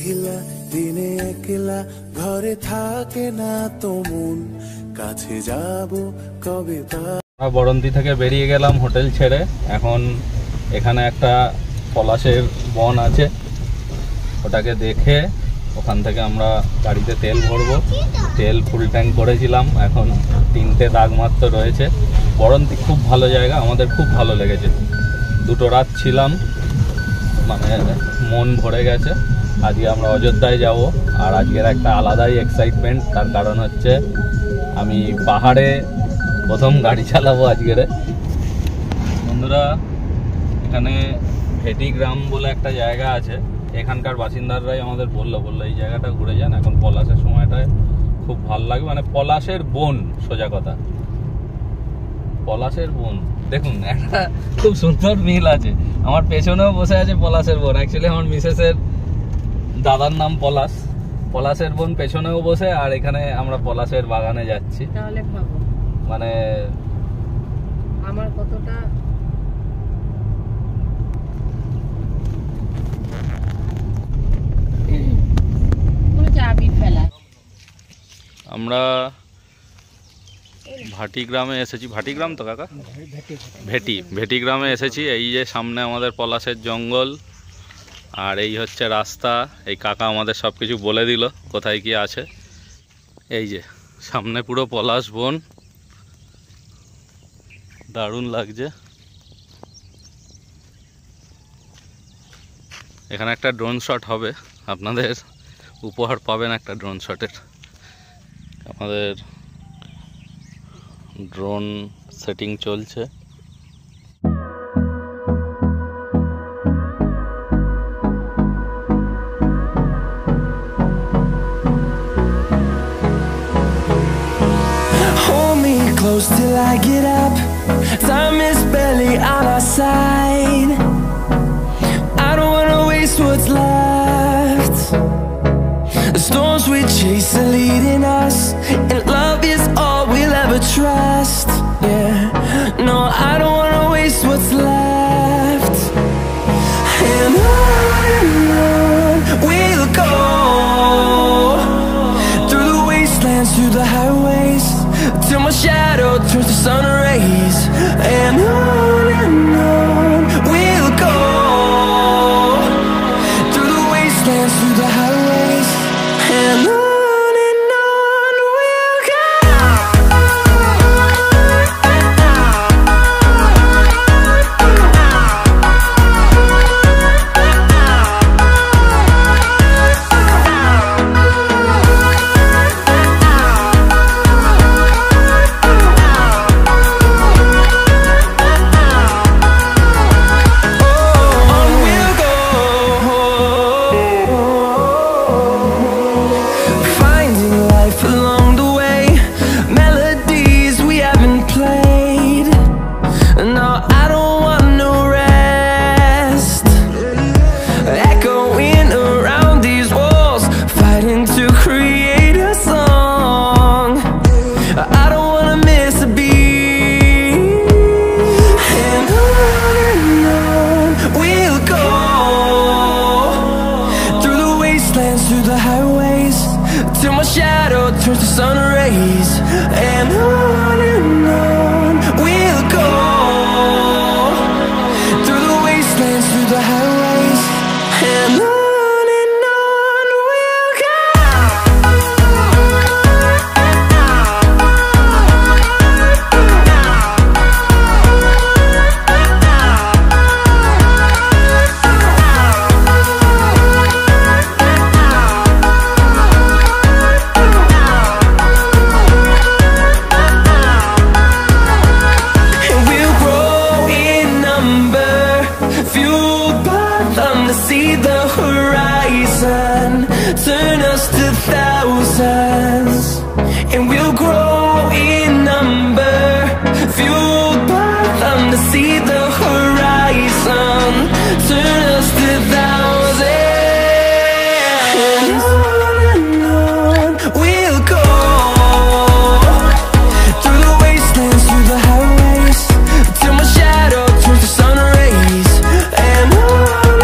একলা দিনে একলা ঘরে থাকে না তো মন কাছে যাব কবে তা। বরন্তি থেকে বেরিয়ে গেলাম হোটেল ছেড়ে। এখন এখানে একটা পলাশের বন আছে, ওটাকে দেখে ওখান থেকে আমরা গাড়িতে তেল ভরবো। তেল ফুল ট্যাঙ্ক করেছিলাম, এখন 3টে দাগ মাত্র রয়েছে। বরন্তি খুব ভালো জায়গা, আমাদের খুব ভালো লেগেছে। 2 রাত ছিলাম, মানে মন ভরে গেছে। আজকে আমরা অযোধ্যায় যাব, আর আজকের একটা আলাদাই এক্সাইটমেন্ট। তার কারণ হচ্ছে আমি পাহাড়ে প্রথম গাড়ি চালাবো আজকের। বন্ধুরা, এখানে ভেটি গ্রাম বলে একটা জায়গা আছে, এখানকার বাসিন্দারাই আমাদের বললো এই জায়গাটা ঘুরে যান, এখন পলাশের সময়টায় খুব ভালো লাগবে। মানে পলাশের বন, সোজা কথা পলাশের বন। দেখুন একটা খুব সুন্দর মিল আছে, আমার পেছনেও বসে আছে পলাশের বন। অ্যাকচুয়ালি আমার মিসেসের দাদার নাম পলাশ, পলাশের বন পেছনেও বসে, আর এখানে আমরা পলাশের বাগানে যাচ্ছি। তাহলে ভাবো মানে আমার কতটা আমরা ভাটি গ্রামে এসেছি। ভাটি গ্রাম তো কাকা? ভেটি গ্রামে এসেছি। এই যে সামনে আমাদের পলাশের জঙ্গল, আর এই হচ্ছে রাস্তা। এই কাকা আমাদের সব কিছু বলে দিল কোথায় কি আছে। এই যে সামনে পুরো পলাশ বন, দারুণ লাগছে। এখানে একটা ড্রোন শট হবে, আপনাদের উপহার পাবেন একটা ড্রোন শটের। আমাদের ড্রোন সেটিং চলছে। Till I get up, time is barely on our side. I don't wanna waste what's left. The storms we chase are leading us, and love is all we'll ever trust. Yeah, no, I don't wanna waste what's left. And on we'll go, through the wastelands, through the highways, till my shadow turns to sun rays. And on we'll go, through the wastelands, through the highways. And on we'll go. Through the highways, till my shadow turns to sun rays. And on we'll go, through the wastelands, through the highways. And on we'll go. Turn us to thousands, and we'll grow in number, fueled by them to see the horizon. Turn us to thousands, and on we'll go, through the wastelands, through the highways, till my shadow turns to sun rays. And on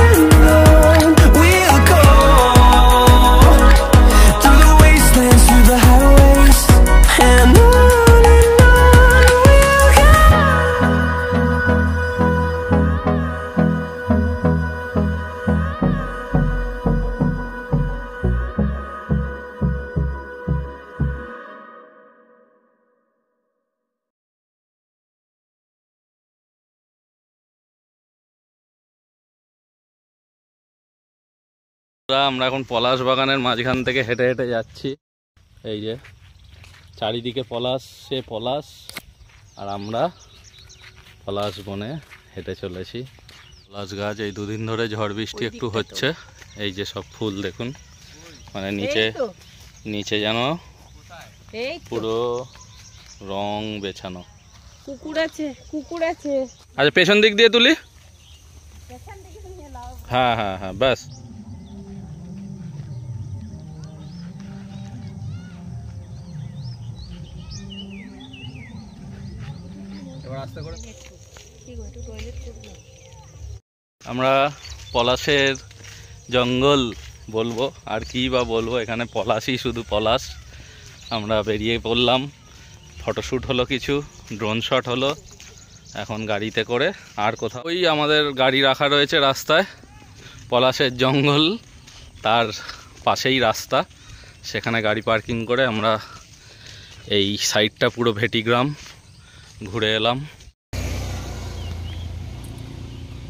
we'll go, আমরা এখন পলাশ বাগানের মাঝখান থেকে হেঁটে হেঁটে যাচ্ছি। এই যে চারিদিকে পলাশে পলাশ, আর আমরা পলাশ বনে হেঁটে চলেছি। পলাশ গাছ এই দুদিন ধরে ঝড় বৃষ্টি একটু হচ্ছে। এই যে সব ফুল দেখুন, মানে নিচে যেন পুরো রং বেছানো। কুকুর আছে। আচ্ছা পেছন দিক দিয়ে তুলি। হ্যাঁ হ্যাঁ হ্যাঁ, ব্যাস। আমরা পলাশের জঙ্গল বলবো, আর কি বা বলবো, এখানে পলাশই শুধু পলাশ। আমরা বেরিয়ে পড়লাম, ফটোশ্যুট হলো, কিছু ড্রোন শট হলো। এখন গাড়িতে করে আর কোথাও, ওই আমাদের গাড়ি রাখা রয়েছে রাস্তায়, পলাশের জঙ্গল তার পাশেই রাস্তা, সেখানে গাড়ি পার্কিং করে আমরা এই সাইডটা পুরো ভেটিগ্রাম ঘুরে এলাম।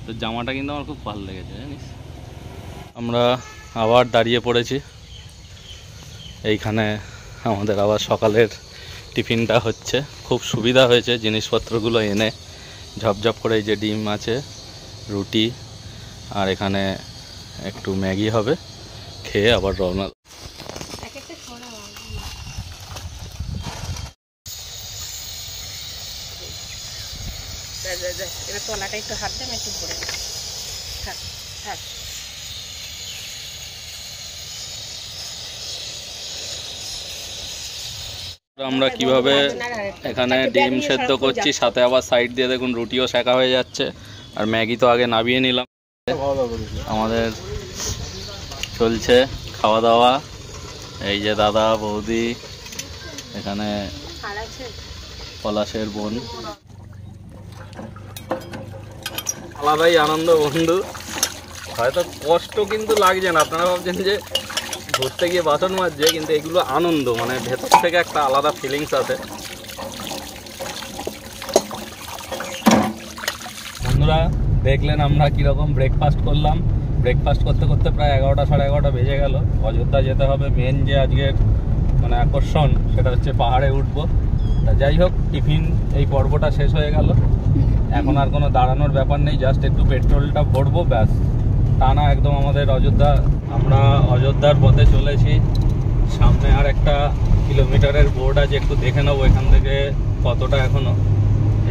তো জামাটা কিন্তু আমার খুব ভালো লেগেছে জানিস। আমরা আবার দাঁড়িয়ে পড়েছি এইখানে, আমাদের আবার সকালের টিফিনটা হচ্ছে। খুব সুবিধা হয়েছে জিনিসপত্রগুলো এনে, ঝপঝপ করে। এই যে ডিম আছে, রুটি, আর এখানে একটু ম্যাগি হবে, খেয়ে আবার রওনা। তলাটা একটু হাত দেন, একটু পরে আমরা কিভাবে এখানে ডিম সেদ্ধ করছি, সাথে আবার সাইড দিয়ে দেখুন রুটিও সেকা হয়ে যাচ্ছে, আর ম্যাগি তো আগে নামিয়ে নিলাম। আমাদের চলছে খাওয়া দাওয়া। এই যে দাদা বৌদি, এখানে পলাশের বোন। আলাদাই আনন্দ বন্ধু, হয়তো কষ্ট কিন্তু লাগছে না। আপনারা ভাবছেন যে ঘুরতে গিয়ে বাসন মাজছে, কিন্তু এগুলো আনন্দ, মানে ভেতর থেকে একটা আলাদা ফিলিংস আছে। বন্ধুরা দেখলেন আমরা কীরকম ব্রেকফাস্ট করলাম। ব্রেকফাস্ট করতে করতে প্রায় 11টা সাড়ে 11টা বেজে গেল। অযোধ্যা যেতে হবে, মেন যে আজকের মানে আকর্ষণ সেটা হচ্ছে পাহাড়ে উঠবো। তা যাই হোক, টিফিন এই পর্বটা শেষ হয়ে গেল। এখন আর কোনো দাঁড়ানোর ব্যাপার নেই, জাস্ট একটু পেট্রোলটা ভরবো, ব্যাস। টানা একদম আমাদের অযোধ্যা। আমরা অযোধ্যার পথে চলেছি। সামনে আর একটা কিলোমিটারের বোর্ড আছে, একটু দেখে নেবো এখান থেকে কতটা এখনো।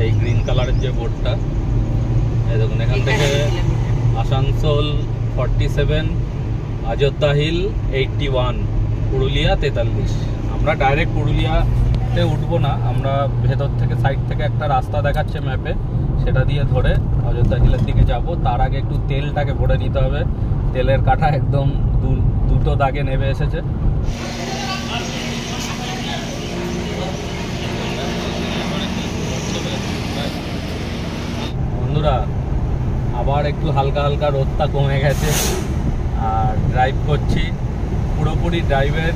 এই গ্রিন কালারের যে বোর্ডটা, এই দেখুন, এখান থেকে আসানসোল 47, অযোধ্যা হিল 81, পুরুলিয়া 43। আমরা ডাইরেক্ট পুরুলিয়াতে উঠবো না, আমরা ভেতর থেকে সাইড থেকে একটা রাস্তা দেখাচ্ছে ম্যাপে, সেটা দিয়ে ধরে অযোধ্যা হিলের দিকে যাব। তার আগে একটু তেলটাকে ভরে নিতে হবে। তেলের কাঠা একদম দুটো দাগে নেমে এসেছে। বন্ধুরা আবার একটু হালকা হালকা রোদটা কমে গেছে, আর ড্রাইভ করছি, পুরোপুরি ড্রাইভের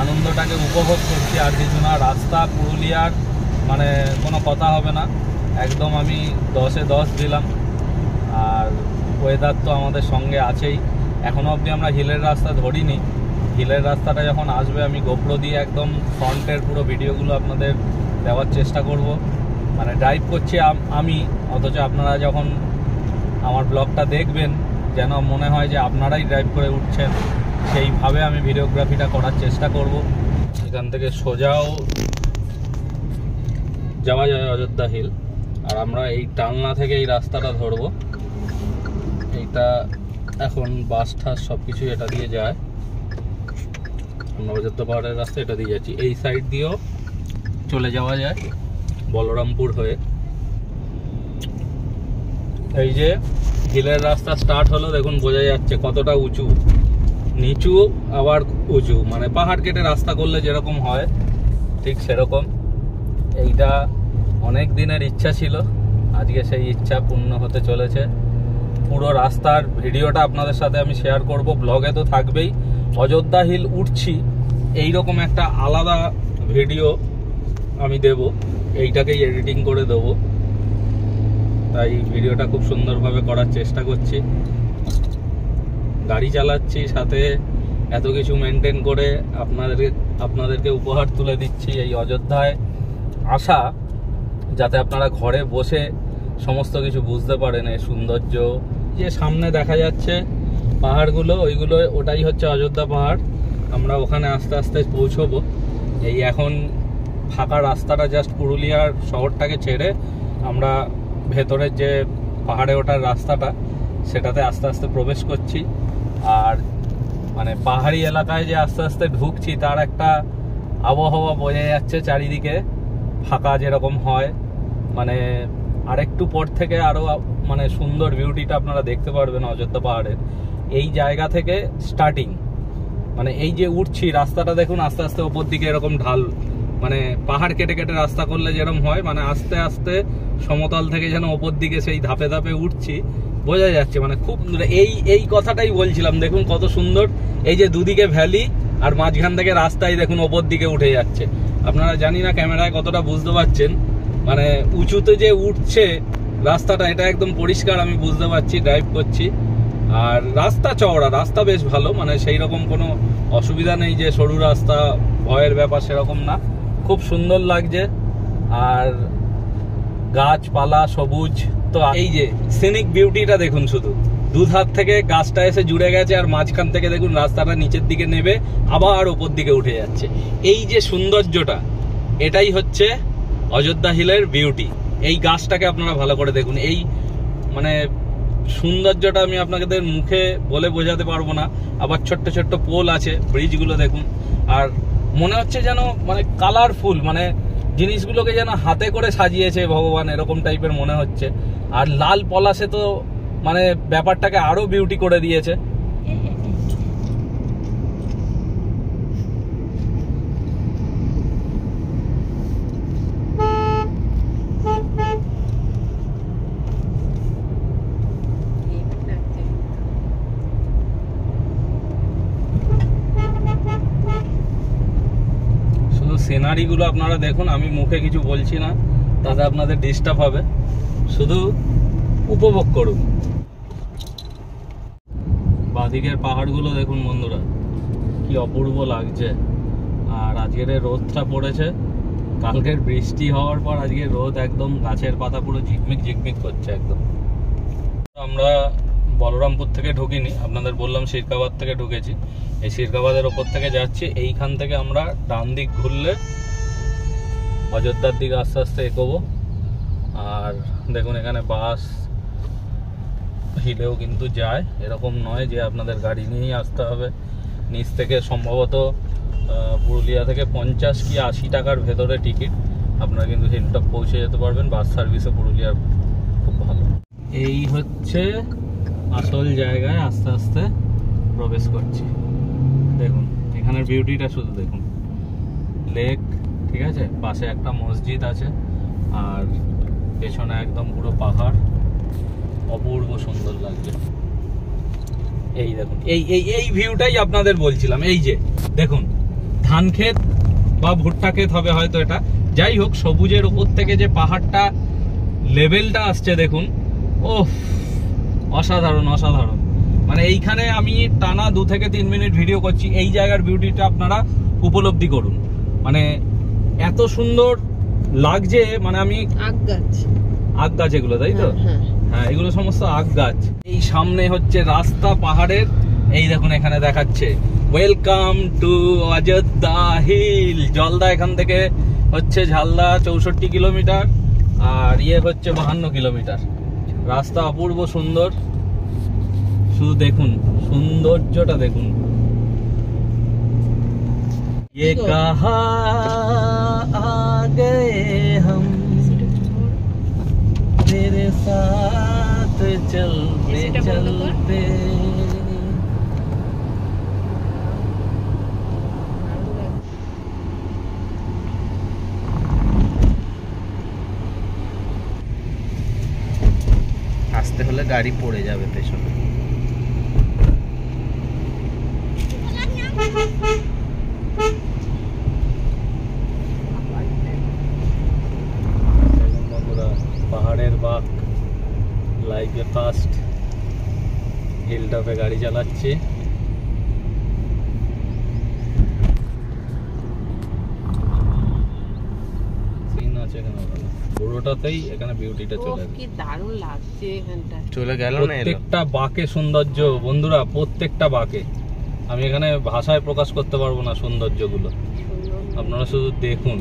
আনন্দটাকে উপভোগ করছি, আর কিছু না। রাস্তা পুরুলিয়ার মানে কোনো কথা হবে না, একদম আমি 10-এ 10 দিলাম। আর ওয়েদার তো আমাদের সঙ্গে আছেই। এখনও অবধি আমরা হিলের রাস্তা ধরিনি। হিলের রাস্তাটা যখন আসবে আমি গোপ্রো দিয়ে একদম ফ্রন্টের পুরো ভিডিওগুলো আপনাদের দেওয়ার চেষ্টা করব। মানে ড্রাইভ করছি আমি, অথচ আপনারা যখন আমার ব্লগটা দেখবেন যেন মনে হয় যে আপনারাই ড্রাইভ করে উঠছেন, সেইভাবে আমি ভিডিওগ্রাফিটা করার চেষ্টা করব। এখান থেকে সোজাও যাওয়া যায় অযোধ্যা হিল, আর আমরা এই টালনা থেকে এই রাস্তাটা ধরবো। এইটা এখন বাস ঠাস সব কিছু এটা দিয়ে যায়। আমরা অযোধ্যা পাহাড়ের রাস্তা এটা দিয়ে যাচ্ছি। এই সাইড দিয়েও চলে যাওয়া যায় বলরামপুর হয়ে। এই যে হিলের রাস্তা স্টার্ট হলো, দেখুন বোঝা যাচ্ছে কতটা উঁচু, নিচু আবার উঁচু, মানে পাহাড় কেটে রাস্তা করলে যেরকম হয় ঠিক সেরকম। এইটা অনেক দিনের ইচ্ছা ছিল, আজকে সেই ইচ্ছা পূর্ণ হতে চলেছে। পুরো রাস্তার ভিডিওটা আপনাদের সাথে আমি শেয়ার করব, ব্লগে তো থাকবেই। অযোধ্যা হিল উঠছি এইরকম একটা আলাদা ভিডিও আমি দেব, এইটাকেই এডিটিং করে দেব, তাই ভিডিওটা খুব সুন্দরভাবে করার চেষ্টা করছি। গাড়ি চালাচ্ছি, সাথে এত কিছু মেনটেন করে আপনাদেরকে উপহার তুলে দিচ্ছি। এই অযোধ্যায় আসা যাতে আপনারা ঘরে বসে সমস্ত কিছু বুঝতে পারেন এই সৌন্দর্য। যে সামনে দেখা যাচ্ছে পাহাড়গুলো, ওটাই হচ্ছে অযোধ্যা পাহাড়। আমরা ওখানে আস্তে আস্তে পৌঁছবো। এই এখন ফাঁকা রাস্তাটা জাস্ট পুরুলিয়ার শহরটাকে ছেড়ে আমরা ভেতরের যে পাহাড়ে ওঠার রাস্তাটা সেটাতে আস্তে আস্তে প্রবেশ করছি। আর মানে পাহাড়ি এলাকায় যে আস্তে আস্তে ঢুকছি তার একটা আবহাওয়া বোঝা যাচ্ছে, চারিদিকে ফাঁকা যেরকম হয়, মানে আরেকটু পর থেকে আরো মানে সুন্দর বিউটিটা আপনারা দেখতে পারবেন অযোধ্যা পাহাড়ের। এই জায়গা থেকে স্টার্টিং, মানে এই যে উঠছি রাস্তাটা দেখুন আস্তে আস্তে ওপর দিকে এরকম ঢাল, মানে পাহাড় কেটে কেটে রাস্তা করলে যেরকম হয়, মানে আস্তে আস্তে সমতল থেকে যেন ওপর দিকে সেই ধাপে ধাপে উঠছি বোঝা যাচ্ছে। মানে খুব এই কথাটাই বলছিলাম, দেখুন কত সুন্দর। এই যে দুদিকে ভ্যালি আর মাঝখান থেকে রাস্তায় দেখুন ওপর দিকে উঠে যাচ্ছে। আপনারা জানি না ক্যামেরায় কতটা বুঝতে পারছেন, মানে উঁচুতে যে উঠছে রাস্তাটা, এটা একদম পরিষ্কার আমি বুঝতে পারছি ড্রাইভ করছি। আর রাস্তা চওড়া, রাস্তা বেশ ভালো, মানে সেই রকম কোনো অসুবিধা নেই যে সরু রাস্তা ভয়ের ব্যাপার সেরকম না, খুব সুন্দর লাগছে। আর গাছপালা সবুজ, তো এই যে সিনিক বিউটিটা দেখুন, শুধু দুধার থেকে গাছটা এসে জুড়ে গেছে আর মাঝখান থেকে দেখুন রাস্তাটা নিচের দিকে নেবে আবার ওপর দিকে উঠে যাচ্ছে। এই যে সৌন্দর্যটা, এটাই হচ্ছে অযোধ্যা হিলের বিউটি। এই গাছটাকে আপনারা ভালো করে দেখুন, এই মানে সৌন্দর্যটা আমি আপনাদের মুখে বলে বোঝাতে পারবো না। আবার ছোট্ট ছোট্ট পোল আছে, ব্রিজগুলো দেখুন, আর মনে হচ্ছে যেন মানে কালারফুল, মানে জিনিসগুলোকে যেন হাতে করে সাজিয়েছে ভগবান, এরকম টাইপের মনে হচ্ছে। আর লাল পলাশে তো মানে ব্যাপারটাকে আরো বিউটি করে দিয়েছে। সিনারিগুলো আপনারা দেখুন, আমি মুখে কিছু বলছি না, তাতে আপনাদের ডিস্টার্ব হবে, শুধু উপভোগ করুন। বাঁদিকের পাহাড়গুলো দেখুন বন্ধুরা, কি অপূর্ব লাগছে। আর আজকের রোদটা পড়েছে, কালকের বৃষ্টি হওয়ার পর আজকে রোদ একদম গাছের পাতা পুরো ঝিকমিক ঝিকমিক করছে একদম। আমরা বলরামপুর থেকে ঢুকিনি, আপনাদের বললাম শিরকাবাদ থেকে ঢুকেছি। এই শিরকাবাদের ওপর থেকে যাচ্ছি, এইখান থেকে আমরা ডান দিক ঘুরলে অযোধ্যার দিকে আস্তে আস্তে এগোবো। আর দেখুন এখানে বাস হিলেও কিন্তু যায়, এরকম নয় যে আপনাদের গাড়ি নিয়েই আসতে হবে। নিচ থেকে সম্ভবত পুরুলিয়া থেকে 50 কি 80 টাকার ভেতরে টিকিট, আপনারা কিন্তু হিলটপ পৌঁছে যেতে পারবেন। বাস সার্ভিসে পুরুলিয়ার খুব ভালো। এই হচ্ছে আসল জায়গায় আস্তে আস্তে প্রবেশ করছি। দেখুন এখানের বিউটিটা শুধু দেখুন, লেক, ঠিক আছে, পাশে একটা মসজিদ আছে আর পেছনে একদম পুরো পাহাড়, অপূর্ব সুন্দর লাগছে। এই দেখুন এই ভিউটাই আপনাদের বলছিলাম। এই যে দেখুন ধান ক্ষেত বা ভুট্টা ক্ষেত হবে হয়তো এটা, যাই হোক, সবুজের উপর থেকে যে পাহাড়টা লেভেলটা আসছে দেখুন, ওহ অসাধারণ অসাধারণ। মানে এইখানে আমি টানা 2 থেকে 3 মিনিট ভিডিও করছি, এই জায়গার বিউটিটা আপনারা উপলব্ধি করুন। মানে এত সুন্দর লাগছে, মানে আমি আগ গাছ এগুলো, তাই তো? হ্যাঁ, এগুলো সমস্ত আগ গাছ। এই সামনে হচ্ছে রাস্তা পাহাড়ের, এই দেখুন এখানে দেখাচ্ছে ওয়েলকাম টু অযোধ্যা হিল। জলদা এখান থেকে হচ্ছে ঝালদা 64 কিলোমিটার আর ইয়ে হচ্ছে 52 কিলোমিটার। রাস্তা অপূর্ব সুন্দর, শুধু দেখুন সৌন্দর্যটা দেখুন। ये कहाँ आ गए हम तेरे साथ चलते चलते। আসতে হলে গাড়ি পড়ে যাবে পেছনে। পাহাড়ের বাঘ, লাইফে ফার্স্ট হিল টপে গাড়ি চালাচ্ছি। সিন আছে এখানে পুরোটাতেই, এখানে বিউটিটা চলে কি দারুণ লাগছে এখানটা। চলে গেল না, প্রত্যেকটা বাঁকে সৌন্দর্য বন্ধুরা, প্রত্যেকটা বাঁকে। আমি এখানে ভাষায় প্রকাশ করতে পারবো না সৌন্দর্যগুলো, আপনারা শুধু দেখুন।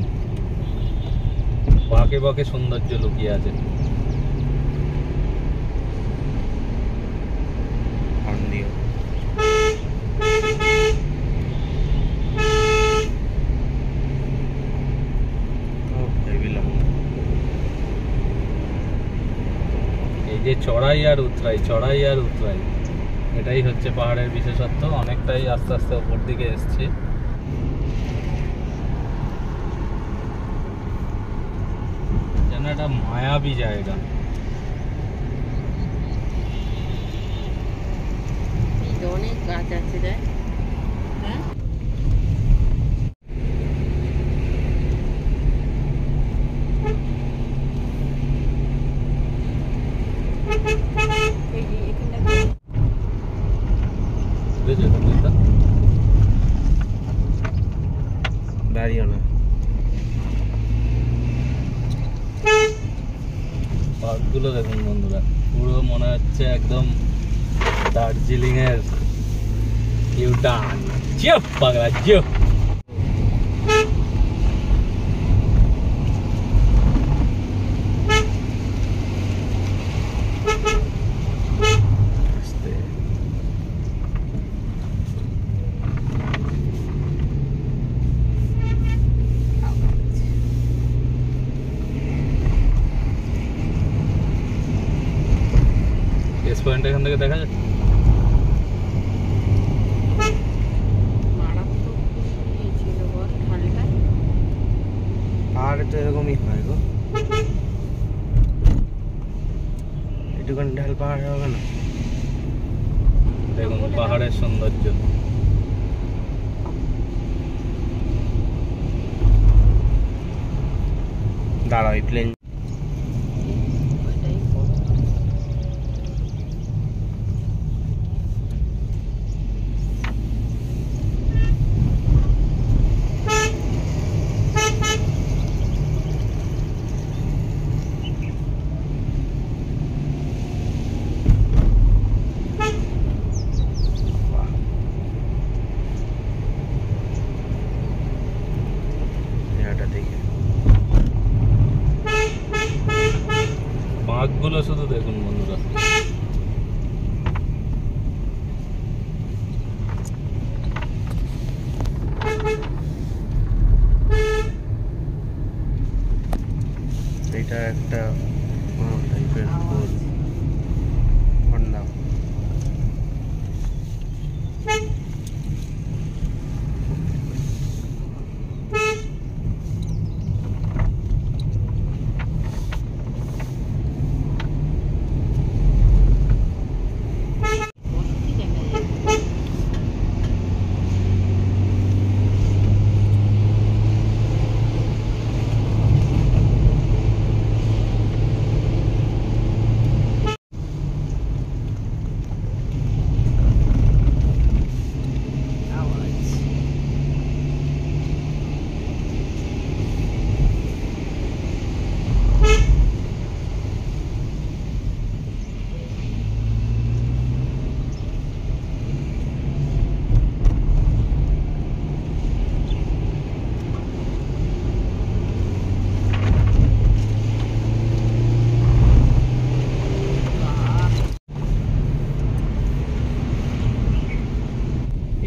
বাঁকে বাঁকে সৌন্দর্য লুকিয়ে আছে। এই যে চড়াই আর উতরাই, চড়াই আর উতরাই, এটাই হচ্ছে পাহাড়ের বিশেষত্ব। অনেকটাই আস্তে আস্তে উপর দিকে এসছে। যেন একটা মায়াবী জায়গা। অনেক গাছ আছে রে। হ্যাঁ দাঁড়িয়ে না, পার্কগুলো দেখুন বন্ধুরা, পুরো মনে হচ্ছে একদম দার্জিলিং এর ইউটার্ন। জিও পাগলা জিও। এস পয়েন্ট এখান থেকে দেখা যাচ্ছে। পাহাড়ে তো এরকমই হয় গো, একটুখানি ঢাল পাহাড় হবে না? দেখুন পাহাড়ের সৌন্দর্য। দাঁড়াও, এই প্লেন বাঁকগুলো শুধু দেখুন বন্ধুরা। এটা একটা টাইপের হন্ডা।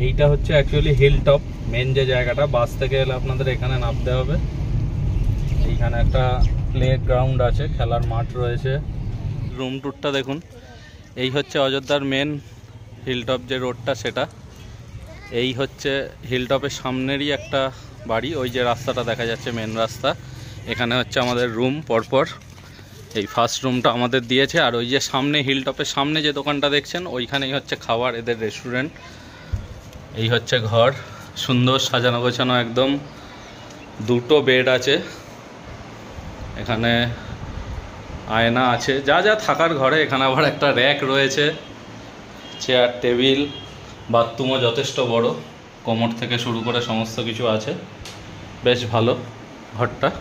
এইটা হচ্ছে অ্যাকচুয়ালি হিল টপ, মেন যে জায়গাটা। বাস থেকে এলে আপনাদের এখানে নামতে হবে। এইখানে একটা প্লে গ্রাউন্ড আছে, খেলার মাঠ রয়েছে। রুম ট্যুরটা দেখুন। এই হচ্ছে অযোধ্যার মেন হিল টপ যে রোডটা, সেটা। এই হচ্ছে হিল টপের সামনেরই একটা বাড়ি, ওই যে রাস্তাটা দেখা যাচ্ছে মেন রাস্তা। এখানে হচ্ছে আমাদের রুম পরপর। এই ফার্স্ট রুমটা আমাদের দিয়েছে। আর ওই যে সামনে হিল টপের সামনে যে দোকানটা দেখছেন, ওইখানেই হচ্ছে খাবার, এদের রেস্টুরেন্ট। এই হচ্ছে ঘর, সুন্দর সাজানো গোছানো একদম। দুটো বেড আছে এখানে, আয়না আছে, যা যা থাকার ঘরে। এখানে আবার একটা র্যাক রয়েছে, চেয়ার টেবিল, বাথরুমও যথেষ্ট বড়, কোমর থেকে শুরু করে সমস্ত কিছু আছে। বেশ ভালো ঘরটা।